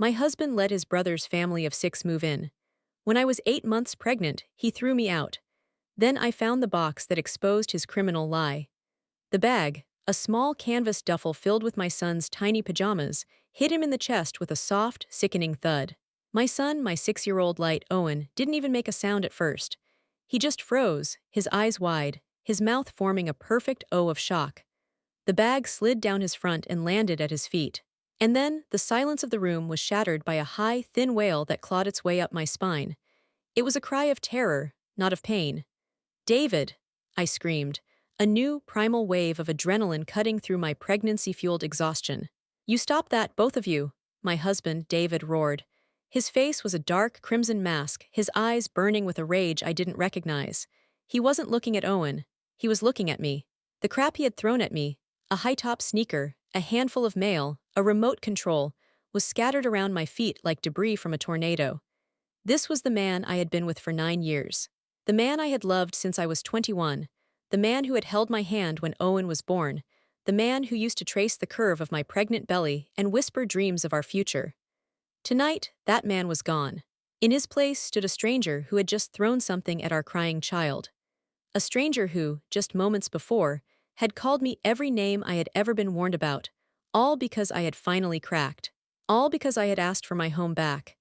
My husband let his brother's family of 6 move in. When I was 8 months pregnant, he threw me out. Then I found the box that exposed his criminal lie. The bag, a small canvas duffel filled with my son's tiny pajamas, hit him in the chest with a soft, sickening thud. My son, my 6-year-old light Owen, didn't even make a sound at first. He just froze, his eyes wide, his mouth forming a perfect O of shock. The bag slid down his front and landed at his feet. And then, the silence of the room was shattered by a high, thin wail that clawed its way up my spine. It was a cry of terror, not of pain. "David!" I screamed, a new, primal wave of adrenaline cutting through my pregnancy-fueled exhaustion. "You stop that, both of you!" my husband, David, roared. His face was a dark, crimson mask, his eyes burning with a rage I didn't recognize. He wasn't looking at Owen. He was looking at me. The crap he had thrown at me, a high-top sneaker, a handful of mail, a remote control, was scattered around my feet like debris from a tornado. This was the man I had been with for 9 years. The man I had loved since I was 21. The man who had held my hand when Owen was born. The man who used to trace the curve of my pregnant belly and whisper dreams of our future. Tonight, that man was gone. In his place stood a stranger who had just thrown something at our crying child. A stranger who, just moments before, had called me every name I had ever been warned about, all because I had finally cracked. All because I had asked for my home back.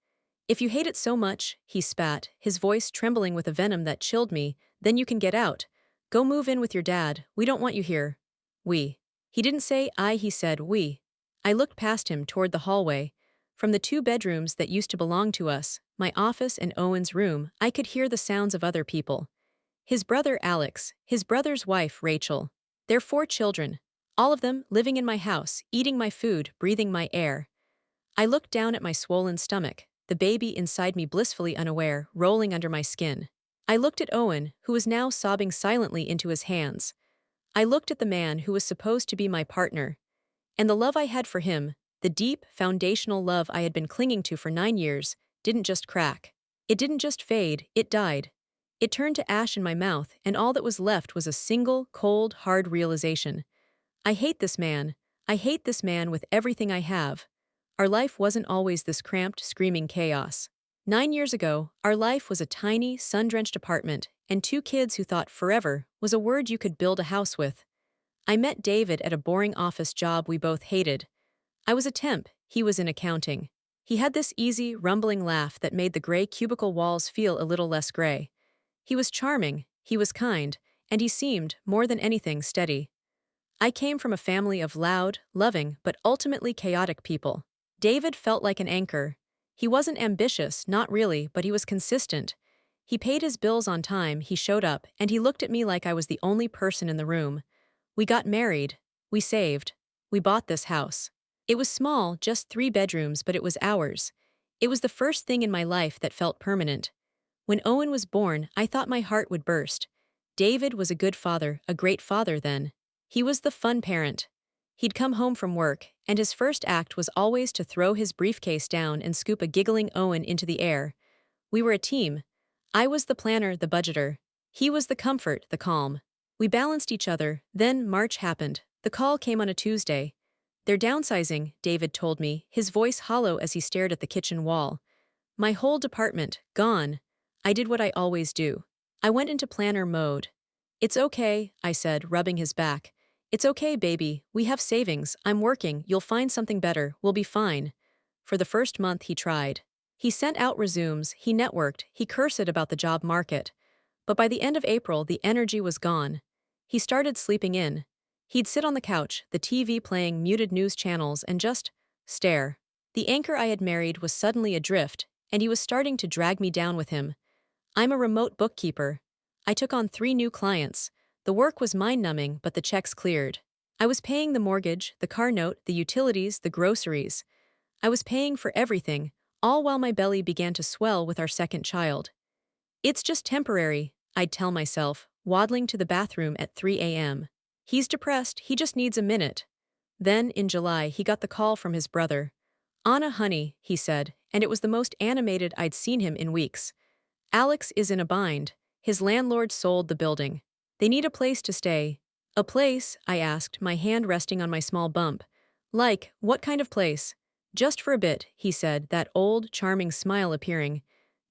"If you hate it so much," he spat, his voice trembling with a venom that chilled me, "then you can get out. Go move in with your dad, we don't want you here." "We." He didn't say I, he said we. I looked past him toward the hallway. From the 2 bedrooms that used to belong to us, my office and Owen's room, I could hear the sounds of other people. His brother Alex, his brother's wife Rachel. Their 4 children. All of them living in my house, eating my food, breathing my air. I looked down at my swollen stomach, the baby inside me blissfully unaware, rolling under my skin. I looked at Owen, who was now sobbing silently into his hands. I looked at the man who was supposed to be my partner. And the love I had for him, the deep, foundational love I had been clinging to for 9 years, didn't just crack. It didn't just fade, it died. It turned to ash in my mouth, and all that was left was a single, cold, hard realization. I hate this man. I hate this man with everything I have. Our life wasn't always this cramped, screaming chaos. 9 years ago, our life was a tiny, sun-drenched apartment, and 2 kids who thought forever was a word you could build a house with. I met David at a boring office job we both hated. I was a temp, he was in accounting. He had this easy, rumbling laugh that made the gray cubicle walls feel a little less gray. He was charming, he was kind, and he seemed, more than anything, steady. I came from a family of loud, loving, but ultimately chaotic people. David felt like an anchor. He wasn't ambitious, not really, but he was consistent. He paid his bills on time, he showed up, and he looked at me like I was the only person in the room. We got married. We saved. We bought this house. It was small, just 3 bedrooms, but it was ours. It was the first thing in my life that felt permanent. When Owen was born, I thought my heart would burst. David was a good father, a great father then. He was the fun parent. He'd come home from work, and his first act was always to throw his briefcase down and scoop a giggling Owen into the air. We were a team. I was the planner, the budgeter. He was the comfort, the calm. We balanced each other. Then March happened. The call came on a Tuesday. "They're downsizing," David told me, his voice hollow as he stared at the kitchen wall. My whole department, gone. I did what I always do. I went into planner mode. "It's okay," I said, rubbing his back. "It's okay, baby. We have savings. I'm working. You'll find something better. We'll be fine." For the first month he tried. He sent out resumes, he networked, he cursed about the job market. But by the end of April, the energy was gone. He started sleeping in. He'd sit on the couch, the TV playing muted news channels, and just stare. The anchor I had married was suddenly adrift, and he was starting to drag me down with him. I'm a remote bookkeeper. I took on 3 new clients. The work was mind-numbing, but the checks cleared. I was paying the mortgage, the car note, the utilities, the groceries. I was paying for everything, all while my belly began to swell with our second child. "It's just temporary," I'd tell myself, waddling to the bathroom at 3 a.m. "He's depressed, he just needs a minute." Then, in July, he got the call from his brother. "Anna, honey," he said, and it was the most animated I'd seen him in weeks. "Alex is in a bind. His landlord sold the building. They need a place to stay." "A place?" I asked, my hand resting on my small bump. "Like, what kind of place?" Just for a bit, he said, that old, charming smile appearing.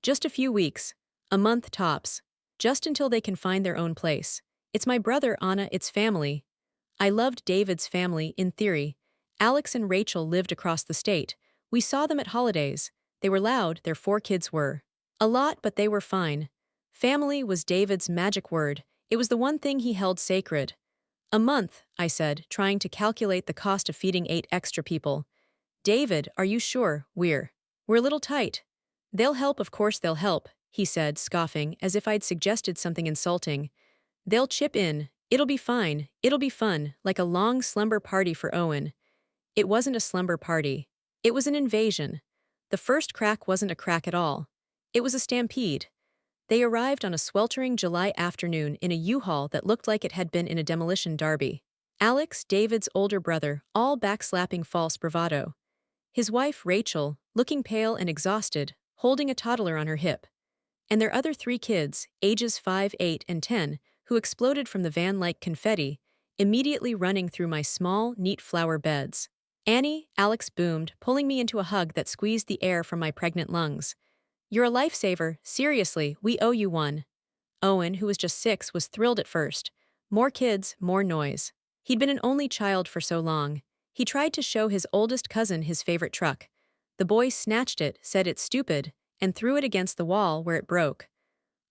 Just a few weeks. A month tops. Just until they can find their own place. It's my brother, Anna, it's family. I loved David's family, in theory. Alex and Rachel lived across the state. We saw them at holidays. They were loud, their 4 kids were. A lot, but they were fine. Family was David's magic word. It was the one thing he held sacred. A month, I said, trying to calculate the cost of feeding 8 extra people. David, are you sure? We're a little tight. They'll help, of course they'll help, he said, scoffing, as if I'd suggested something insulting. They'll chip in. It'll be fine. It'll be fun, like a long slumber party for Owen. It wasn't a slumber party. It was an invasion. The first crack wasn't a crack at all. It was a stampede. They arrived on a sweltering July afternoon in a U-Haul that looked like it had been in a demolition derby. Alex, David's older brother, all backslapping false bravado. His wife, Rachel, looking pale and exhausted, holding a toddler on her hip. And their other 3 kids, ages 5, 8, and 10, who exploded from the van like confetti, immediately running through my small, neat flower beds. Annie, Alex boomed, pulling me into a hug that squeezed the air from my pregnant lungs. You're a lifesaver, seriously, we owe you one. Owen, who was just 6, was thrilled at first. More kids, more noise. He'd been an only child for so long. He tried to show his oldest cousin his favorite truck. The boy snatched it, said it's stupid, and threw it against the wall where it broke.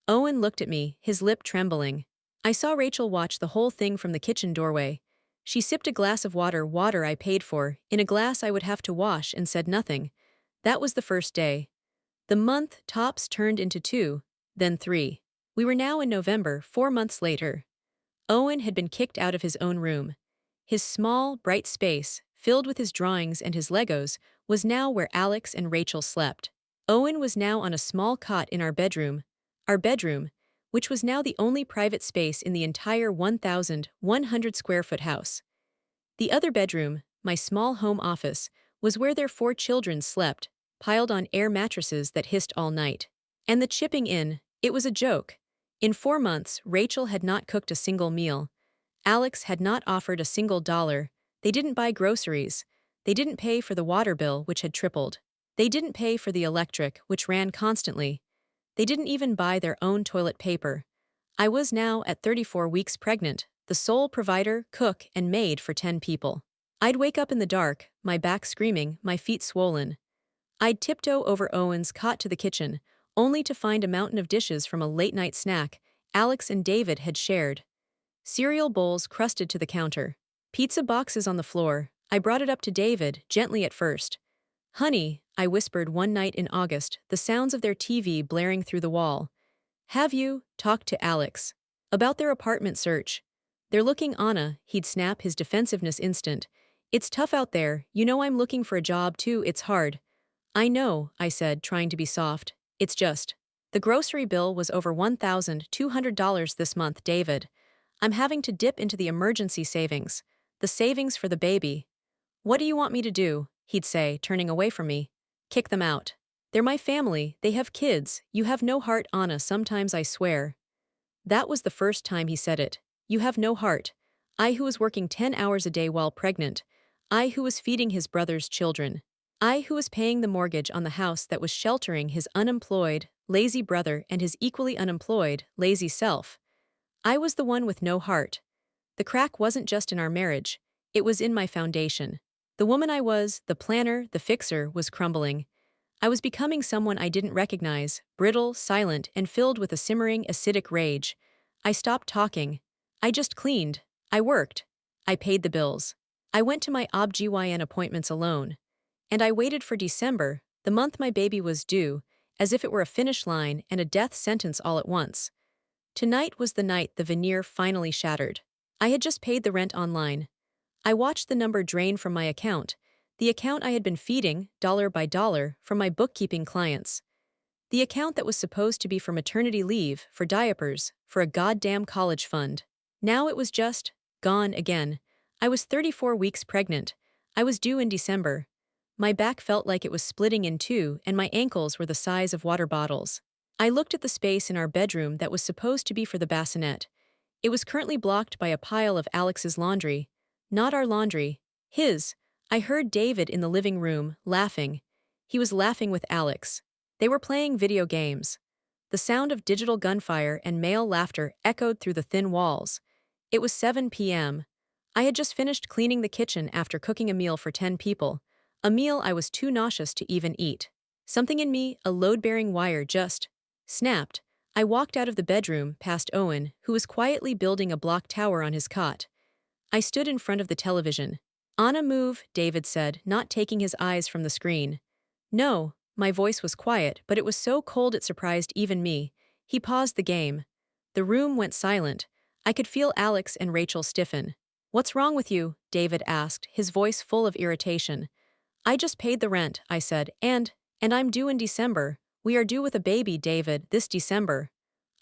Owen looked at me, his lip trembling. I saw Rachel watch the whole thing from the kitchen doorway. She sipped a glass of water I paid for, in a glass I would have to wash, and said nothing. That was the first day. The month tops turned into 2, then 3. We were now in November, 4 months later. Owen had been kicked out of his own room. His small, bright space, filled with his drawings and his Legos, was now where Alex and Rachel slept. Owen was now on a small cot in our bedroom, which was now the only private space in the entire 1,100 square foot house. The other bedroom, my small home office, was where their 4 children slept, piled on air mattresses that hissed all night. And the chipping in, it was a joke. In 4 months, Rachel had not cooked a single meal. Alex had not offered a single dollar. They didn't buy groceries. They didn't pay for the water bill, which had tripled. They didn't pay for the electric, which ran constantly. They didn't even buy their own toilet paper. I was now, at 34 weeks pregnant, the sole provider, cook, and maid for 10 people. I'd wake up in the dark, my back screaming, my feet swollen. I'd tiptoe over Owen's cot to the kitchen, only to find a mountain of dishes from a late-night snack Alex and David had shared. Cereal bowls crusted to the counter. Pizza boxes on the floor. I brought it up to David, gently at first. Honey, I whispered one night in August, the sounds of their TV blaring through the wall. Have you talked to Alex about their apartment search? They're looking, Anna, he'd snap, his defensiveness instant. It's tough out there, you know I'm looking for a job too, it's hard. I know, I said, trying to be soft. It's just. The grocery bill was over $1,200 this month, David. I'm having to dip into the emergency savings. The savings for the baby. What do you want me to do? He'd say, turning away from me. Kick them out. They're my family, they have kids, you have no heart, Anna, sometimes I swear. That was the first time he said it. You have no heart. I who was working 10 hours a day while pregnant. I who was feeding his brother's children. I who was paying the mortgage on the house that was sheltering his unemployed, lazy brother and his equally unemployed, lazy self. I was the one with no heart. The crack wasn't just in our marriage, it was in my foundation. The woman I was, the planner, the fixer, was crumbling. I was becoming someone I didn't recognize, brittle, silent, and filled with a simmering, acidic rage. I stopped talking. I just cleaned. I worked. I paid the bills. I went to my OB/GYN appointments alone. And I waited for December, the month my baby was due, as if it were a finish line and a death sentence all at once. Tonight was the night the veneer finally shattered. I had just paid the rent online. I watched the number drain from my account, the account I had been feeding, dollar by dollar, from my bookkeeping clients. The account that was supposed to be for maternity leave, for diapers, for a goddamn college fund. Now it was just gone again. I was 34 weeks pregnant. I was due in December. My back felt like it was splitting in 2 and my ankles were the size of water bottles. I looked at the space in our bedroom that was supposed to be for the bassinet. It was currently blocked by a pile of Alex's laundry. Not our laundry. His. I heard David in the living room, laughing. He was laughing with Alex. They were playing video games. The sound of digital gunfire and male laughter echoed through the thin walls. It was 7 p.m. I had just finished cleaning the kitchen after cooking a meal for 10 people, a meal I was too nauseous to even eat. Something in me, a load-bearing wire, just snapped. I walked out of the bedroom past Owen, who was quietly building a block tower on his cot. I stood in front of the television. "Anna, move," David said, not taking his eyes from the screen. "No." My voice was quiet, but it was so cold it surprised even me. He paused the game. The room went silent. I could feel Alex and Rachel stiffen. "What's wrong with you?" David asked, his voice full of irritation. "I just paid the rent," I said, and I'm due in December. "We are due with a baby, David, this December."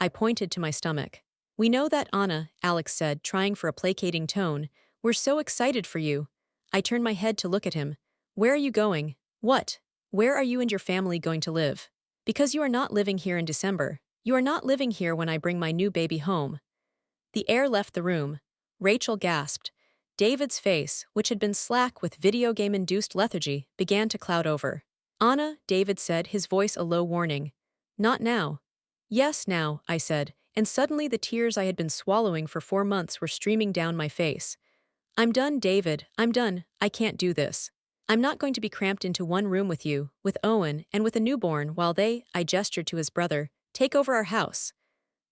I pointed to my stomach. "We know that, Anna," Alex said, trying for a placating tone. "We're so excited for you." I turned my head to look at him. "Where are you going?" "What? Where are you and your family going to live?" "Because you are not living here in December. You are not living here when I bring my new baby home." The air left the room. Rachel gasped. David's face, which had been slack with video game-induced lethargy, began to cloud over. "Anna," David said, his voice a low warning. "Not now." "Yes, now," I said, and suddenly the tears I had been swallowing for 4 months were streaming down my face. "I'm done, David, I'm done. I can't do this. I'm not going to be cramped into one room with you, with Owen, and with a newborn while I gestured to his brother, take over our house.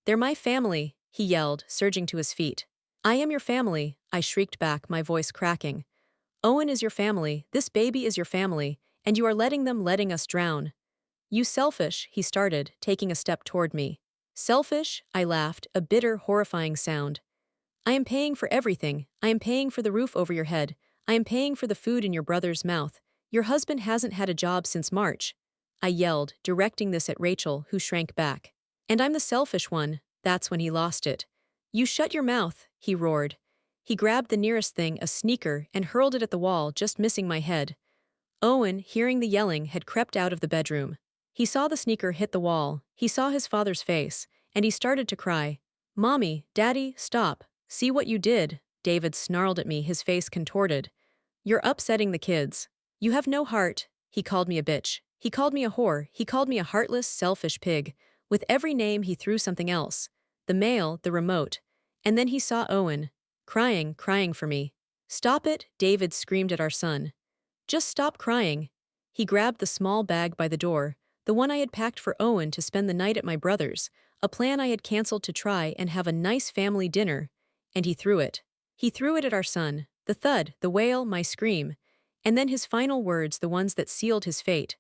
"They're my family," he yelled, surging to his feet. "I am your family," I shrieked back, my voice cracking. "Owen is your family, this baby is your family, and you are letting us drown." "You selfish," he started, taking a step toward me. "Selfish?" I laughed, a bitter, horrifying sound. "I am paying for everything. I am paying for the roof over your head. I am paying for the food in your brother's mouth. Your husband hasn't had a job since March." I yelled, directing this at Rachel, who shrank back. "And I'm the selfish one." That's when he lost it. "You shut your mouth," he roared. He grabbed the nearest thing, a sneaker, and hurled it at the wall, just missing my head. Owen, hearing the yelling, had crept out of the bedroom. He saw the sneaker hit the wall, he saw his father's face, and he started to cry. "Mommy, Daddy, stop. See what you did," David snarled at me, his face contorted. "You're upsetting the kids. You have no heart." He called me a bitch. He called me a whore. He called me a heartless, selfish pig. With every name he threw something else. The mail, the remote. And then he saw Owen. Crying for me. "Stop it," David screamed at our son. "Just stop crying." He grabbed the small bag by the door, the one I had packed for Owen to spend the night at my brother's, a plan I had canceled to try and have a nice family dinner, and he threw it. He threw it at our son, the thud, the wail, my scream, and then his final words, the ones that sealed his fate.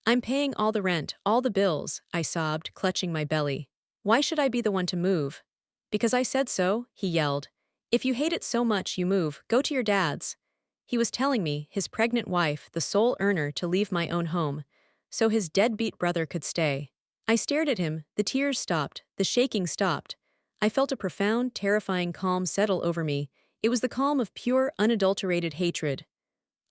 "I'm paying all the rent, all the bills," I sobbed, clutching my belly. "Why should I be the one to move?" "Because I said so," he yelled. "If you hate it so much you move, go to your dad's." He was telling me, his pregnant wife, the sole earner, to leave my own home, so his deadbeat brother could stay. I stared at him, the tears stopped, the shaking stopped. I felt a profound, terrifying calm settle over me. It was the calm of pure, unadulterated hatred.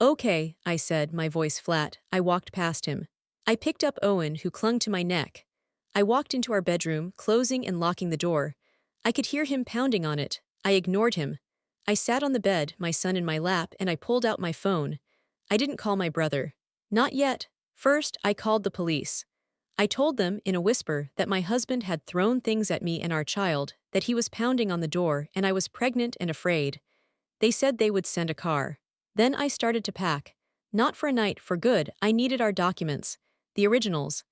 "Okay," I said, my voice flat. I walked past him. I picked up Owen, who clung to my neck. I walked into our bedroom, closing and locking the door. I could hear him pounding on it. I ignored him. I sat on the bed, my son in my lap, and I pulled out my phone. I didn't call my brother. Not yet. First, I called the police. I told them, in a whisper, that my husband had thrown things at me and our child, that he was pounding on the door, and I was pregnant and afraid. They said they would send a car. Then I started to pack. Not for a night, for good. I needed our documents. The originals.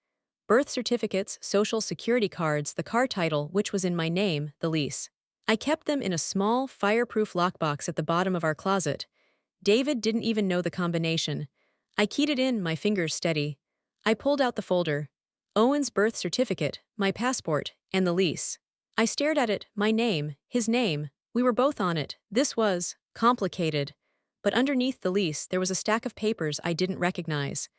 Birth certificates, social security cards, the car title, which was in my name, the lease. I kept them in a small, fireproof lockbox at the bottom of our closet. David didn't even know the combination. I keyed it in, my fingers steady. I pulled out the folder. Owen's birth certificate, my passport, and the lease. I stared at it, my name, his name. We were both on it. This was complicated. But underneath the lease, there was a stack of papers I didn't recognize.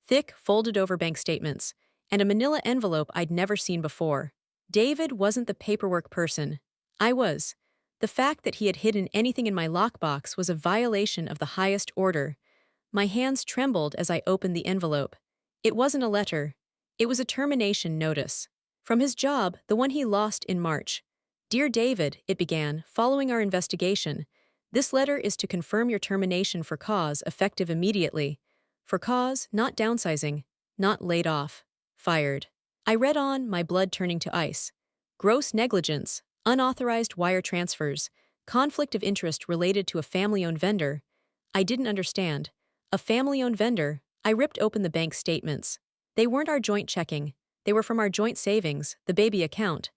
Thick, folded over bank statements, and a manila envelope I'd never seen before. David wasn't the paperwork person. I was. The fact that he had hidden anything in my lockbox was a violation of the highest order. My hands trembled as I opened the envelope. It wasn't a letter. It was a termination notice. From his job, the one he lost in March. "Dear David," it began, "following our investigation, This letter is to confirm your termination for cause effective immediately. For cause, not downsizing, not laid off, fired. I read on, my blood turning to ice. Gross negligence, unauthorized wire transfers, conflict of interest related to a family-owned vendor. I didn't understand. A family-owned vendor. I ripped open the bank statements. They weren't our joint checking. They were from our joint savings, the baby account.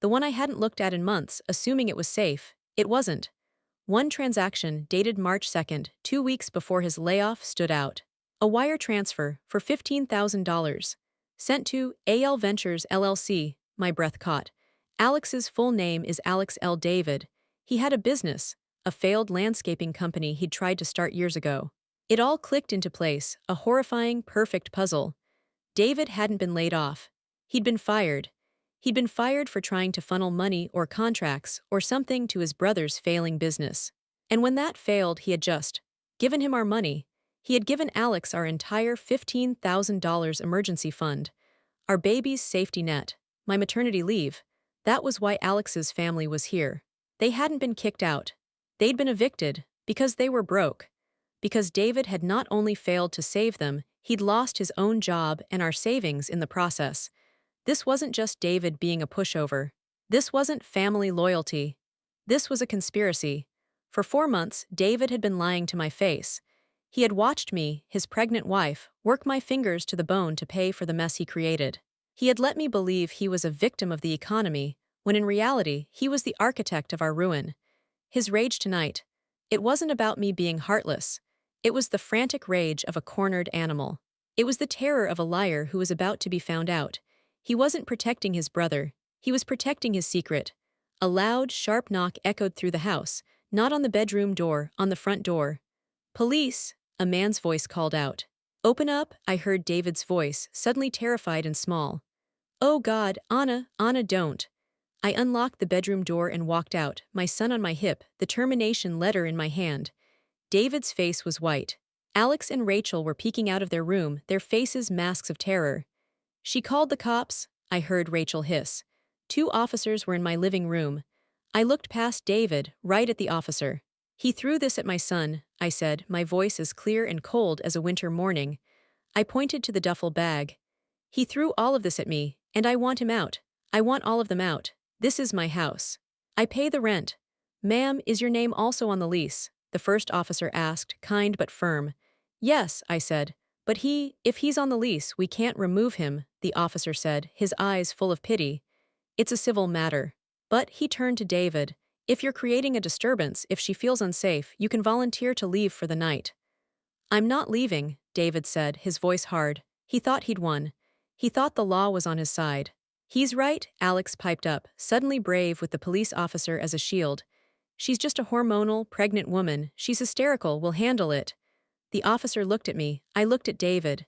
The one I hadn't looked at in months, assuming it was safe. It wasn't. One transaction, dated March 2nd, 2 weeks before his layoff, stood out. A wire transfer for $15,000. Sent to AL Ventures LLC. My breath caught. Alex's full name is Alex L. David. He had a business, a failed landscaping company he'd tried to start years ago. It all clicked into place, a horrifying, perfect puzzle. David hadn't been laid off. He'd been fired. He'd been fired for trying to funnel money or contracts or something to his brother's failing business. And when that failed, he had just given him our money. He had given Alex our entire $15,000 emergency fund, our baby's safety net, my maternity leave. That was why Alex's family was here. They hadn't been kicked out. They'd been evicted because they were broke. Because David had not only failed to save them, he'd lost his own job and our savings in the process. This wasn't just David being a pushover. This wasn't family loyalty. This was a conspiracy. For 4 months, David had been lying to my face. He had watched me, his pregnant wife, work my fingers to the bone to pay for the mess he created. He had let me believe he was a victim of the economy, when in reality, he was the architect of our ruin. His rage tonight. It wasn't about me being heartless. It was the frantic rage of a cornered animal. It was the terror of a liar who was about to be found out. He wasn't protecting his brother. He was protecting his secret. A loud, sharp knock echoed through the house, not on the bedroom door, on the front door. "Police!" a man's voice called out. "Open up," I heard David's voice, suddenly terrified and small. "Oh God, Anna, don't." I unlocked the bedroom door and walked out, my son on my hip, the termination letter in my hand. David's face was white. Alex and Rachel were peeking out of their room, their faces masks of terror. "She called the cops," I heard Rachel hiss. 2 officers were in my living room. I looked past David, right at the officer. "He threw this at my son," I said, my voice as clear and cold as a winter morning. I pointed to the duffel bag. "He threw all of this at me, and I want him out. I want all of them out. This is my house. I pay the rent." "Ma'am, is your name also on the lease?" the first officer asked, kind but firm. "Yes," I said. "But if he's on the lease, we can't remove him," the officer said, his eyes full of pity. "It's a civil matter." But he turned to David. "If you're creating a disturbance, if she feels unsafe, you can volunteer to leave for the night." "I'm not leaving," David said, his voice hard. He thought he'd won. He thought the law was on his side. "He's right," Alex piped up, suddenly brave with the police officer as a shield. "She's just a hormonal, pregnant woman. She's hysterical, we'll handle it." The officer looked at me. I looked at David.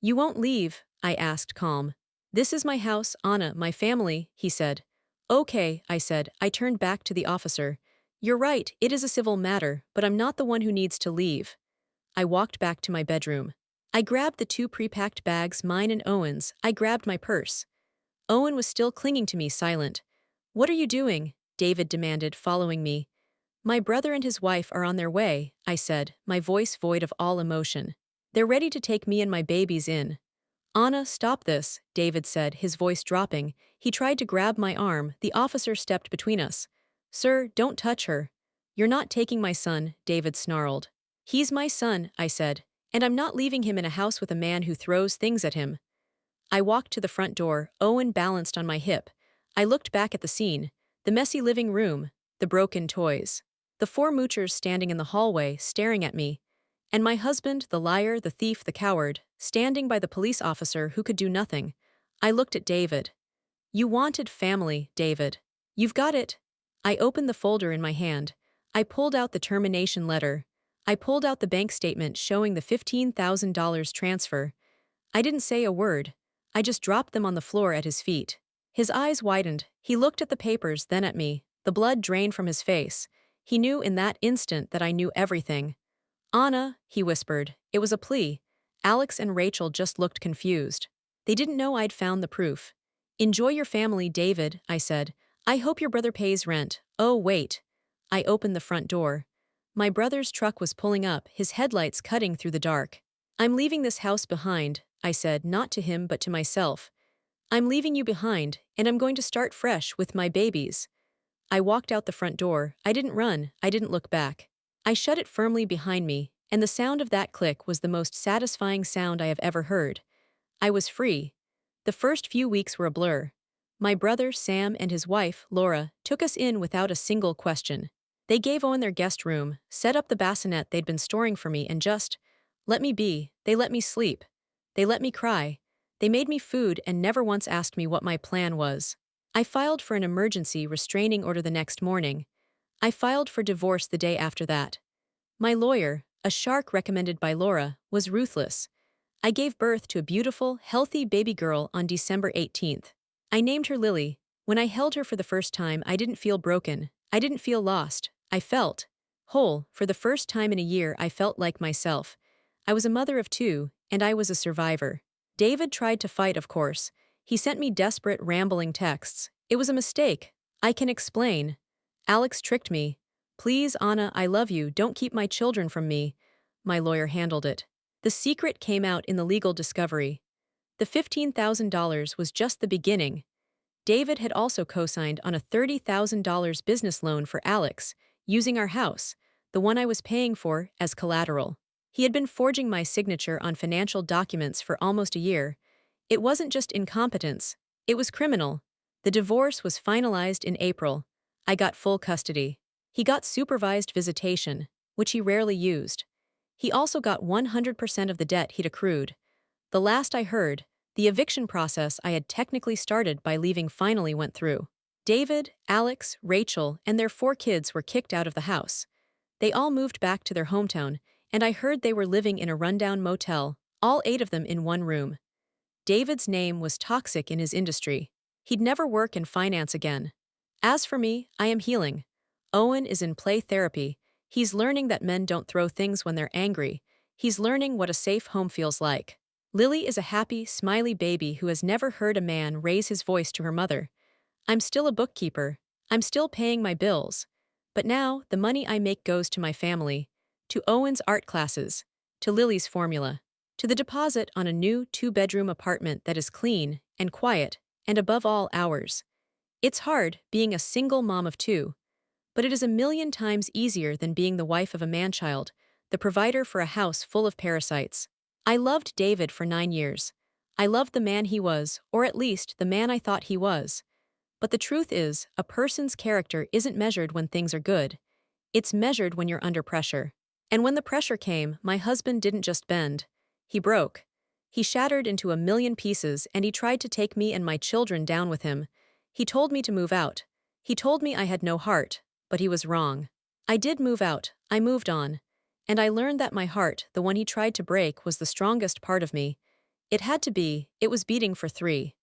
"You won't leave?" I asked, calm. "This is my house, Anna, my family," he said. "Okay," I said. I turned back to the officer. "You're right, it is a civil matter, but I'm not the one who needs to leave." I walked back to my bedroom. I grabbed the 2 pre-packed bags, mine and Owen's. I grabbed my purse. Owen was still clinging to me, silent. "What are you doing?" David demanded, following me. "My brother and his wife are on their way," I said, my voice void of all emotion. "They're ready to take me and my babies in." "Anna, stop this," David said, his voice dropping. He tried to grab my arm. The officer stepped between us. "Sir, don't touch her." "You're not taking my son," David snarled. "He's my son," I said, "and I'm not leaving him in a house with a man who throws things at him." I walked to the front door, Owen balanced on my hip. I looked back at the scene, the messy living room, the broken toys. The 4 moochers standing in the hallway, staring at me. And my husband, the liar, the thief, the coward, standing by the police officer who could do nothing. I looked at David. "You wanted family, David. You've got it." I opened the folder in my hand. I pulled out the termination letter. I pulled out the bank statement showing the $15,000 transfer. I didn't say a word. I just dropped them on the floor at his feet. His eyes widened. He looked at the papers, then at me. The blood drained from his face. He knew in that instant that I knew everything. "Anna," he whispered. It was a plea. Alex and Rachel just looked confused. They didn't know I'd found the proof. "Enjoy your family, David," I said. "I hope your brother pays rent." "Oh, wait." I opened the front door. My brother's truck was pulling up, his headlights cutting through the dark. "I'm leaving this house behind," I said, not to him but to myself. "I'm leaving you behind, and I'm going to start fresh with my babies." I walked out the front door. I didn't run, I didn't look back. I shut it firmly behind me, and the sound of that click was the most satisfying sound I have ever heard. I was free. The first few weeks were a blur. My brother, Sam, and his wife, Laura, took us in without a single question. They gave Owen their guest room, set up the bassinet they'd been storing for me, and just let me be. They let me sleep. They let me cry. They made me food and never once asked me what my plan was. I filed for an emergency restraining order the next morning. I filed for divorce the day after that. My lawyer, a shark recommended by Laura, was ruthless. I gave birth to a beautiful, healthy baby girl on December 18th. I named her Lily. When I held her for the first time, I didn't feel broken. I didn't feel lost. I felt whole. For the first time in a year, I felt like myself. I was a mother of two, and I was a survivor. David tried to fight, of course. He sent me desperate, rambling texts. It was a mistake. I can explain. Alex tricked me. "Please, Anna, I love you, don't keep my children from me." My lawyer handled it. The secret came out in the legal discovery. The $15,000 was just the beginning. David had also co-signed on a $30,000 business loan for Alex, using our house, the one I was paying for, as collateral. He had been forging my signature on financial documents for almost a year. It wasn't just incompetence, it was criminal. The divorce was finalized in April. I got full custody. He got supervised visitation, which he rarely used. He also got 100% of the debt he'd accrued. The last I heard, the eviction process I had technically started by leaving finally went through. David, Alex, Rachel, and their 4 kids were kicked out of the house. They all moved back to their hometown, and I heard they were living in a rundown motel, all 8 of them in one room. David's name was toxic in his industry. He'd never work in finance again. As for me, I am healing. Owen is in play therapy. He's learning that men don't throw things when they're angry. He's learning what a safe home feels like. Lily is a happy, smiley baby who has never heard a man raise his voice to her mother. I'm still a bookkeeper. I'm still paying my bills. But now, the money I make goes to my family, to Owen's art classes, to Lily's formula, to the deposit on a new 2-bedroom apartment that is clean and quiet, and above all, ours. It's hard, being a single mom of 2. But it is a million times easier than being the wife of a man-child, the provider for a house full of parasites. I loved David for 9 years. I loved the man he was, or at least the man I thought he was. But the truth is, a person's character isn't measured when things are good. It's measured when you're under pressure. And when the pressure came, my husband didn't just bend. He broke. He shattered into a million pieces, and he tried to take me and my children down with him. He told me to move out. He told me I had no heart, but he was wrong. I did move out. I moved on. And I learned that my heart, the one he tried to break, was the strongest part of me. It had to be. It was beating for 3.